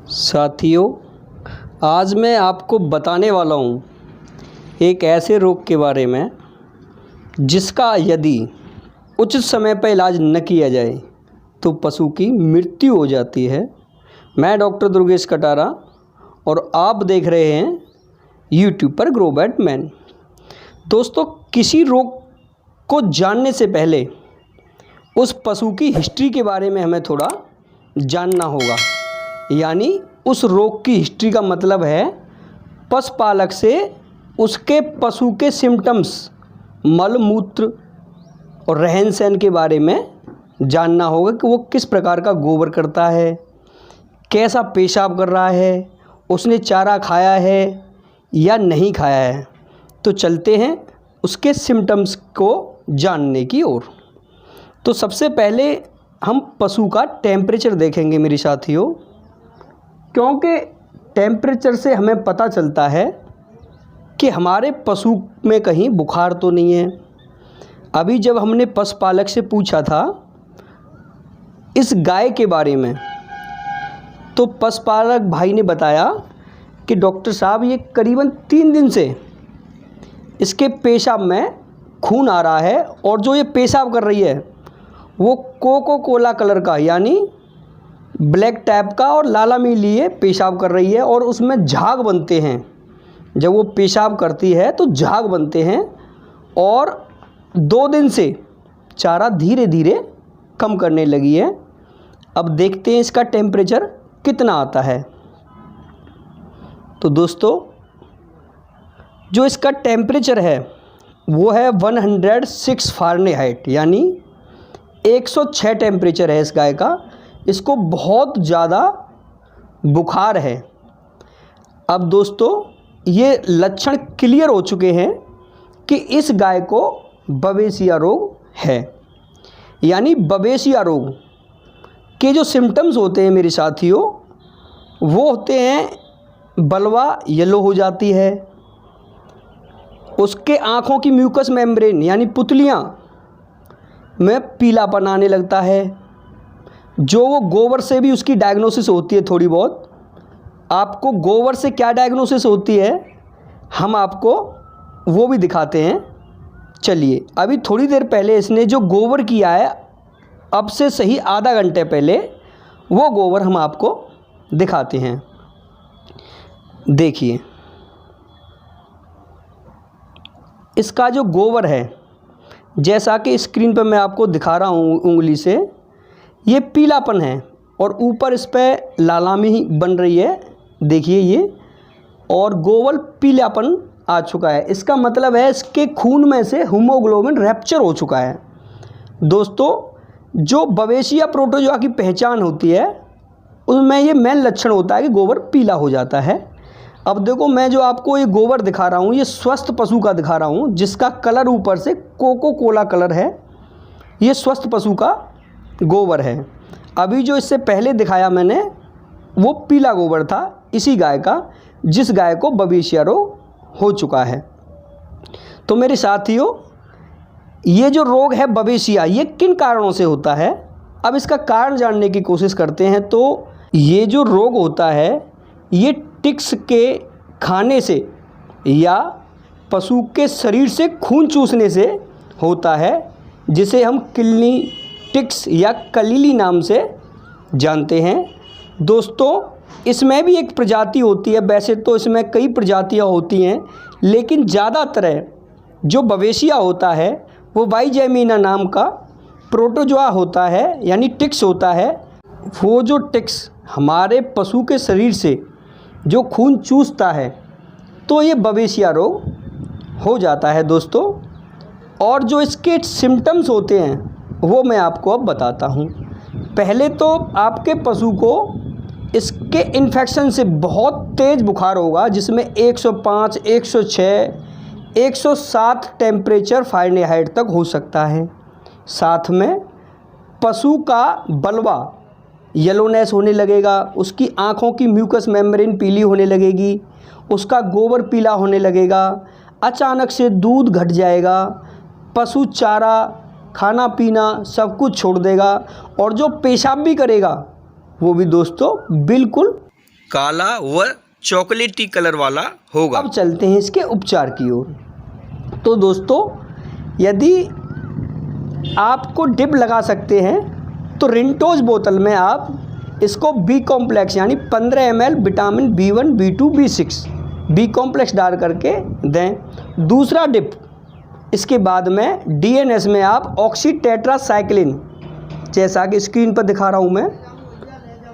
साथियों, आज मैं आपको बताने वाला हूँ एक ऐसे रोग के बारे में जिसका यदि उचित समय पर इलाज न किया जाए तो पशु की मृत्यु हो जाती है। मैं डॉक्टर दुर्गेश कटारा और आप देख रहे हैं यूट्यूब पर ग्रो बैट मैन। दोस्तों, किसी रोग को जानने से पहले उस पशु की हिस्ट्री के बारे में हमें थोड़ा जानना होगा। यानी उस रोग की हिस्ट्री का मतलब है पशुपालक से उसके पशु के सिम्टम्स, मल मूत्र और रहन सहन के बारे में जानना होगा कि वो किस प्रकार का गोबर करता है, कैसा पेशाब कर रहा है, उसने चारा खाया है या नहीं खाया है। तो चलते हैं उसके सिम्टम्स को जानने की ओर। तो सबसे पहले हम पशु का टेम्परेचर देखेंगे मेरे साथियों, क्योंकि टेम्परेचर से हमें पता चलता है कि हमारे पशु में कहीं बुखार तो नहीं है। अभी जब हमने पशुपालक से पूछा था इस गाय के बारे में, तो पशुपालक भाई ने बताया कि डॉक्टर साहब, ये करीबन 3 दिन से इसके पेशाब में खून आ रहा है और जो ये पेशाब कर रही है वो कोको कोला कलर का, यानी ब्लैक टाइप का और लालामी लिए पेशाब कर रही है और उसमें झाग बनते हैं। जब वो पेशाब करती है तो झाग बनते हैं और 2 दिन से चारा धीरे धीरे कम करने लगी है। अब देखते हैं इसका टेम्परेचर कितना आता है। तो दोस्तों, जो इसका टेम्परेचर है वो है 106 फ़ारेनहाइट, यानी 106 टेम्परेचर है इस गाय का। इसको बहुत ज़्यादा बुखार है। अब दोस्तों, ये लक्षण क्लियर हो चुके हैं कि इस गाय को बवेसिया रोग है। यानी बवेसिया रोग के जो सिम्टम्स होते हैं मेरे साथियों, वो होते हैं बलवा येलो हो जाती है, उसके आँखों की म्यूकस मेम्ब्रेन यानी पुतलियाँ में पीलापन आने लगता है। जो वो गोबर से भी उसकी डायग्नोसिस होती है थोड़ी बहुत। आपको गोबर से क्या डायग्नोसिस होती है हम आपको वो भी दिखाते हैं। चलिए, अभी थोड़ी देर पहले इसने जो गोबर किया है, अब से सही आधा घंटे पहले, वो गोबर हम आपको दिखाते हैं। देखिए, इसका जो गोबर है, जैसा कि स्क्रीन पर मैं आपको दिखा रहा हूँ उंगली से, ये पीलापन है और ऊपर इस पर लालामी बन रही है। देखिए ये, और गोबर पीलापन आ चुका है। इसका मतलब है इसके खून में से हीमोग्लोबिन रैप्चर हो चुका है। दोस्तों, जो बवेसिया प्रोटोजोआ की पहचान होती है उसमें ये मेन लक्षण होता है कि गोबर पीला हो जाता है। अब देखो, मैं जो आपको ये गोबर दिखा रहा हूँ ये स्वस्थ पशु का दिखा रहा हूँ, जिसका कलर ऊपर से कोको कोला कलर है। ये स्वस्थ पशु का गोबर है। अभी जो इससे पहले दिखाया मैंने वो पीला गोबर था इसी गाय का, जिस गाय को बवेसिया रोग हो चुका है। तो मेरे साथियों, ये जो रोग है बवेसिया, ये किन कारणों से होता है, अब इसका कारण जानने की कोशिश करते हैं। तो ये जो रोग होता है ये टिक्स के खाने से या पशु के शरीर से खून चूसने से होता है, जिसे हम किलनी टिक्स या कलीली नाम से जानते हैं। दोस्तों, इसमें भी एक प्रजाति होती है। वैसे तो इसमें कई प्रजातियां होती हैं, लेकिन ज़्यादातर जो बवेसिया होता है वो वाइजेमिना नाम का प्रोटोजोआ होता है, यानी टिक्स होता है। वो जो टिक्स हमारे पशु के शरीर से जो खून चूसता है तो ये बवेसिया रोग हो जाता है दोस्तों। और जो इसके सिम्टम्स होते हैं वो मैं आपको अब बताता हूँ। पहले तो आपके पशु को इसके इन्फेक्शन से बहुत तेज़ बुखार होगा, जिसमें 105, 106, 107 टेम्परेचर फ़ारेनहाइट तक हो सकता है। साथ में पशु का बलवा येलोनेस होने लगेगा, उसकी आँखों की म्यूकस मेम्ब्रेन पीली होने लगेगी, उसका गोबर पीला होने लगेगा, अचानक से दूध घट जाएगा, पशु चारा खाना पीना सब कुछ छोड़ देगा और जो पेशाब भी करेगा वो भी दोस्तों बिल्कुल काला व चॉकलेटी कलर वाला होगा। अब चलते हैं इसके उपचार की ओर। तो दोस्तों, यदि आपको डिप लगा सकते हैं तो रिंटोज बोतल में आप इसको बी कॉम्प्लेक्स यानी 15 ml vitamin B1, B2, B6 B complex डाल करके दें। दूसरा डिप इसके बाद में DNS में आप ऑक्सी टेट्रासाइक्लिन, जैसा कि स्क्रीन पर दिखा रहा हूँ मैं,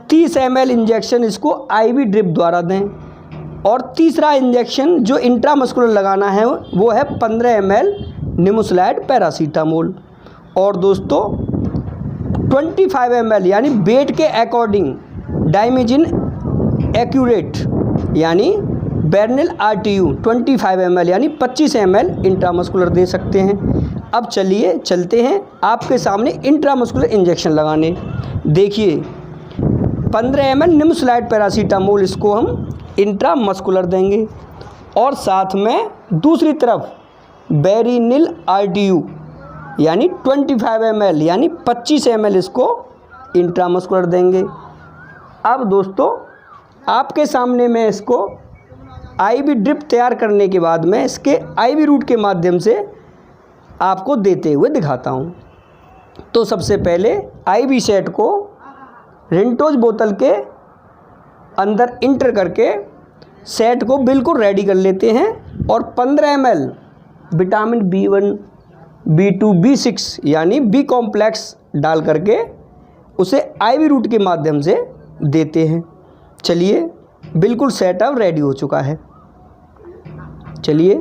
30 ml इंजेक्शन इसको IV ड्रिप द्वारा दें। और तीसरा इंजेक्शन जो इंट्रामस्कुलर लगाना है वो है 15 ml निमोसलाइड पैरासीटामोल। और दोस्तों 25 ml यानी वेट के अकॉर्डिंग डाइमेजिन एक्यूरेट यानी बेरनिल RTU 25 ml यानी 25 ml इंट्रामस्कुलर दे सकते हैं। अब चलिए चलते हैं आपके सामने इंट्रामस्कुलर इंजेक्शन लगाने। देखिए 15 ml निमोसलाइड पैरासीटामोल इसको हम इंट्रामस्कुलर देंगे और साथ में दूसरी तरफ बेरिनिल RTU यानी 25 ml यानी 25 ml इसको इंट्रामस्कुलर देंगे। अब दोस्तों आपके सामने मैं इसको IV ड्रिप तैयार करने के बाद में इसके IV रूट के माध्यम से आपको देते हुए दिखाता हूँ। तो सबसे पहले IV सेट को रिंटोज बोतल के अंदर इंटर करके सेट को बिल्कुल रेडी कर लेते हैं और 15 ml vitamin B1, B2, B6 यानी बी कॉम्प्लेक्स डाल करके उसे IV रूट के माध्यम से देते हैं। चलिए बिल्कुल सेटअप रेडी हो चुका है। चलिए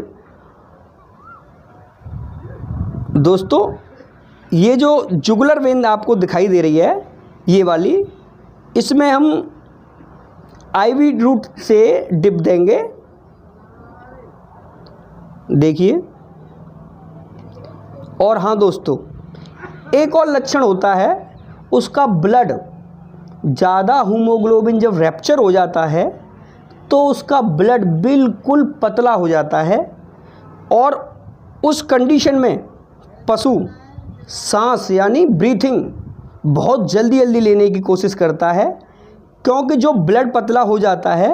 दोस्तों, ये जो जुगुलर वेन आपको दिखाई दे रही है ये वाली, इसमें हम IV रूट से डिप देंगे। देखिए, और हाँ दोस्तों, एक और लक्षण होता है उसका ब्लड ज़्यादा हीमोग्लोबिन जब रैप्चर हो जाता है तो उसका ब्लड बिल्कुल पतला हो जाता है और उस कंडीशन में पशु सांस यानी ब्रीथिंग बहुत जल्दी लेने की कोशिश करता है, क्योंकि जो ब्लड पतला हो जाता है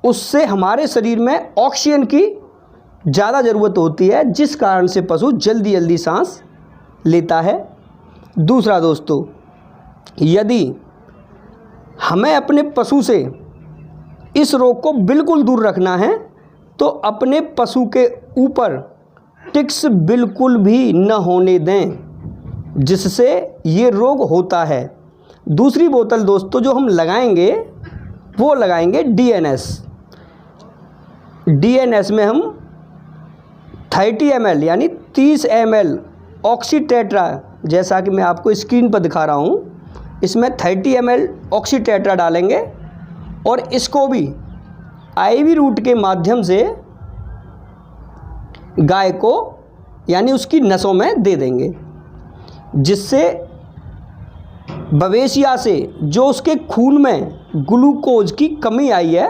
उससे हमारे शरीर में ऑक्सीजन की ज़्यादा ज़रूरत होती है, जिस कारण से पशु जल्दी सांस लेता है। दूसरा दोस्तों, यदि हमें अपने पशु से इस रोग को बिल्कुल दूर रखना है तो अपने पशु के ऊपर टिक्स बिल्कुल भी न होने दें, जिससे ये रोग होता है। दूसरी बोतल दोस्तों जो हम लगाएंगे वो लगाएंगे DNS में हम 30 ml यानी 30 ml ऑक्सी टेट्रा, जैसा कि मैं आपको स्क्रीन पर दिखा रहा हूँ, इसमें 30 ml ऑक्सी टेट्रा डालेंगे और इसको भी IV रूट के माध्यम से गाय को यानी उसकी नसों में दे देंगे, जिससे बवेशिया से जो उसके खून में ग्लूकोज की कमी आई है,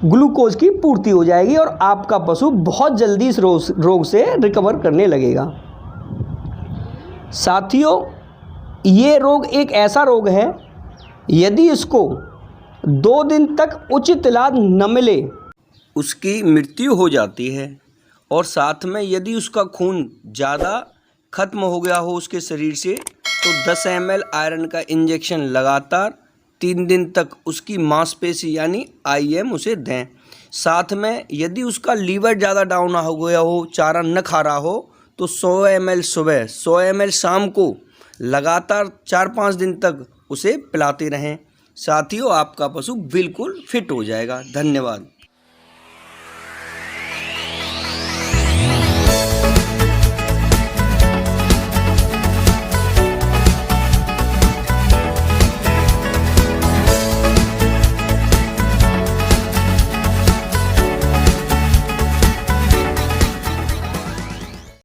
ग्लूकोज की पूर्ति हो जाएगी और आपका पशु बहुत जल्दी इस रोग से रिकवर करने लगेगा। साथियों, ये रोग एक ऐसा रोग है, यदि इसको 2 दिन तक उचित इलाज न मिले उसकी मृत्यु हो जाती है। और साथ में यदि उसका खून ज़्यादा खत्म हो गया हो उसके शरीर से तो 10 ml आयरन का इंजेक्शन लगातार 3 दिन तक उसकी मांसपेशी यानी IM उसे दें। साथ में यदि उसका लीवर ज़्यादा डाउन हो गया हो, चारा न खा रहा हो, तो 100 ml सुबह 100 ml शाम को लगातार 4-5 दिन तक उसे पिलाते रहें। साथियों, आपका पशु बिल्कुल फिट हो जाएगा। धन्यवाद।